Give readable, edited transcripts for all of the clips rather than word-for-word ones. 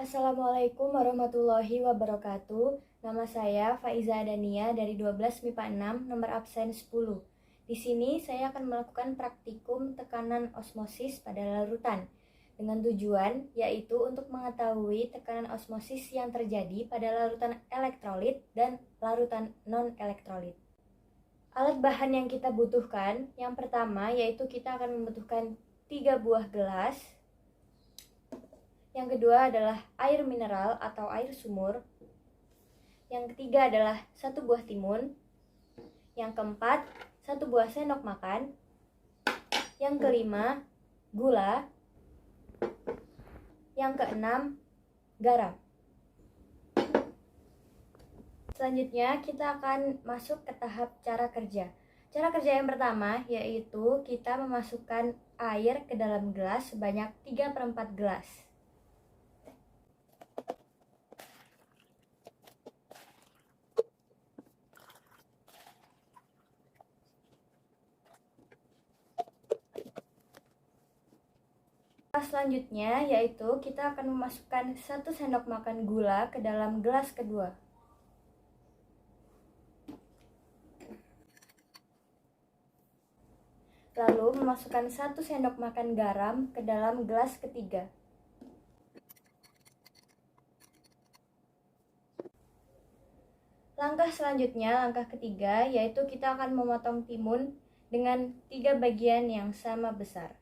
Assalamualaikum warahmatullahi wabarakatuh. Nama saya Faiza Adania dari 12 MIPA 6, nomor absen 10. Di sini saya akan melakukan praktikum tekanan osmosis pada larutan dengan tujuan yaitu untuk mengetahui tekanan osmosis yang terjadi pada larutan elektrolit dan larutan non-elektrolit. Alat bahan yang kita butuhkan, yang pertama yaitu kita akan membutuhkan 3 buah gelas. Yang kedua adalah air mineral atau air sumur. Yang ketiga adalah 1 buah timun. Yang keempat, 1 buah sendok makan. Yang kelima, gula. Yang keenam, garam. Selanjutnya kita akan masuk ke tahap cara kerja. Cara kerja yang pertama yaitu kita memasukkan air ke dalam gelas sebanyak 3/4 gelas. Selanjutnya yaitu kita akan memasukkan 1 sendok makan gula ke dalam gelas kedua. Lalu memasukkan 1 sendok makan garam ke dalam gelas ketiga. Langkah selanjutnya, langkah ketiga, yaitu kita akan memotong timun dengan 3 bagian yang sama besar.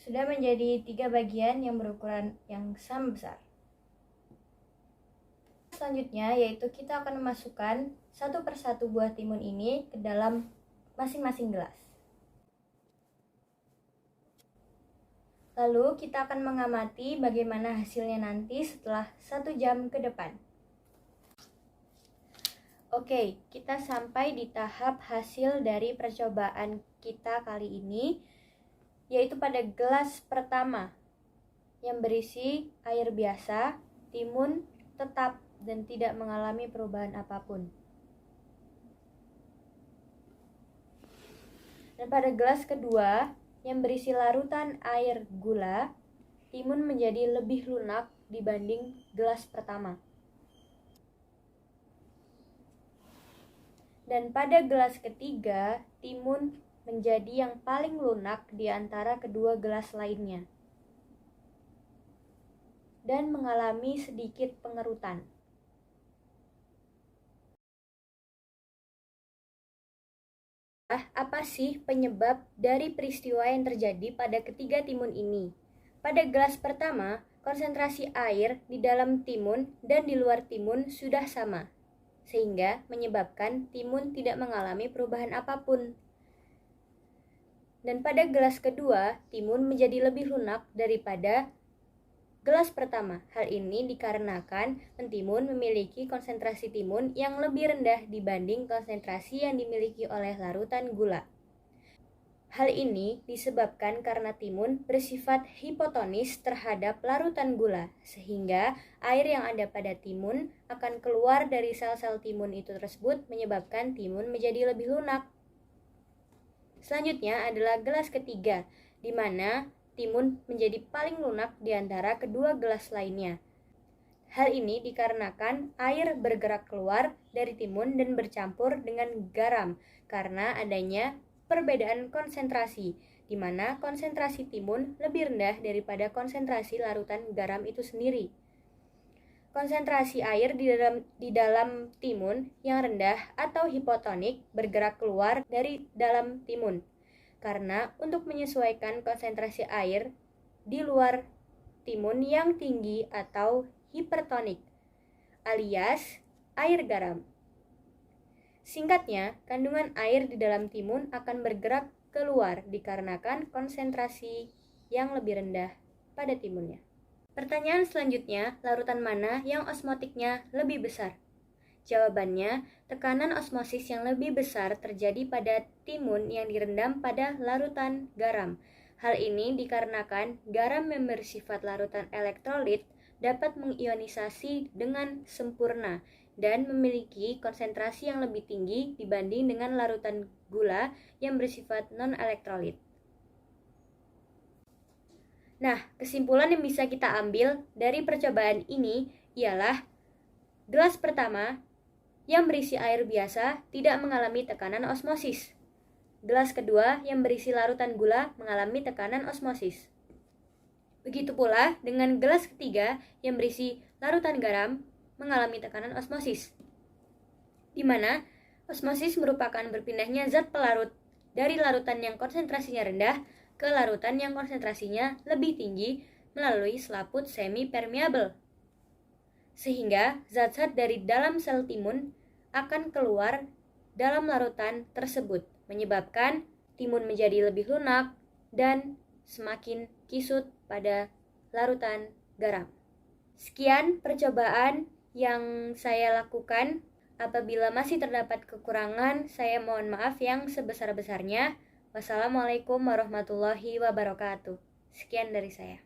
Sudah menjadi 3 bagian yang berukuran yang sama besar. Selanjutnya yaitu kita akan memasukkan 1 per 1 buah timun ini ke dalam masing-masing gelas. Lalu kita akan mengamati bagaimana hasilnya nanti setelah 1 jam ke depan. Oke, kita sampai di tahap hasil dari percobaan kita kali ini, yaitu pada gelas pertama yang berisi air biasa, timun tetap dan tidak mengalami perubahan apapun. Dan pada gelas kedua yang berisi larutan air gula, timun menjadi lebih lunak dibanding gelas pertama. Dan pada gelas ketiga, timun menjadi yang paling lunak di antara kedua gelas lainnya dan mengalami sedikit pengerutan. Apa sih penyebab dari peristiwa yang terjadi pada ketiga timun ini? Pada gelas pertama, konsentrasi air di dalam timun dan di luar timun sudah sama, sehingga menyebabkan timun tidak mengalami perubahan apapun. Dan pada gelas kedua, timun menjadi lebih lunak daripada gelas pertama. Hal ini dikarenakan mentimun memiliki konsentrasi timun yang lebih rendah dibanding konsentrasi yang dimiliki oleh larutan gula. Hal ini disebabkan karena timun bersifat hipotonis terhadap larutan gula, sehingga air yang ada pada timun akan keluar dari sel-sel timun itu tersebut menyebabkan timun menjadi lebih lunak. Selanjutnya adalah gelas ketiga, di mana timun menjadi paling lunak di antara kedua gelas lainnya. Hal ini dikarenakan air bergerak keluar dari timun dan bercampur dengan garam karena adanya perbedaan konsentrasi, di mana konsentrasi timun lebih rendah daripada konsentrasi larutan garam itu sendiri. Konsentrasi air di dalam timun yang rendah atau hipotonik bergerak keluar dari dalam timun. Karena untuk menyesuaikan konsentrasi air di luar timun yang tinggi atau hipertonik, alias air garam. Singkatnya, kandungan air di dalam timun akan bergerak keluar dikarenakan konsentrasi yang lebih rendah pada timunnya. Pertanyaan selanjutnya, larutan mana yang osmotiknya lebih besar? Jawabannya, tekanan osmosis yang lebih besar terjadi pada timun yang direndam pada larutan garam. Hal ini dikarenakan garam yang bersifat larutan elektrolit dapat mengionisasi dengan sempurna dan memiliki konsentrasi yang lebih tinggi dibanding dengan larutan gula yang bersifat non-elektrolit. Nah, kesimpulan yang bisa kita ambil dari percobaan ini ialah gelas pertama yang berisi air biasa tidak mengalami tekanan osmosis. Gelas kedua yang berisi larutan gula mengalami tekanan osmosis. Begitu pula dengan gelas ketiga yang berisi larutan garam mengalami tekanan osmosis, di mana osmosis merupakan berpindahnya zat pelarut dari larutan yang konsentrasinya rendah ke larutan yang konsentrasinya lebih tinggi melalui selaput semi-permeable. Sehingga zat-zat dari dalam sel timun akan keluar dalam larutan tersebut, menyebabkan timun menjadi lebih lunak dan semakin kisut pada larutan garam. Sekian percobaan yang saya lakukan. Apabila masih terdapat kekurangan, saya mohon maaf yang sebesar-besarnya. Wassalamualaikum warahmatullahi wabarakatuh. Sekian dari saya.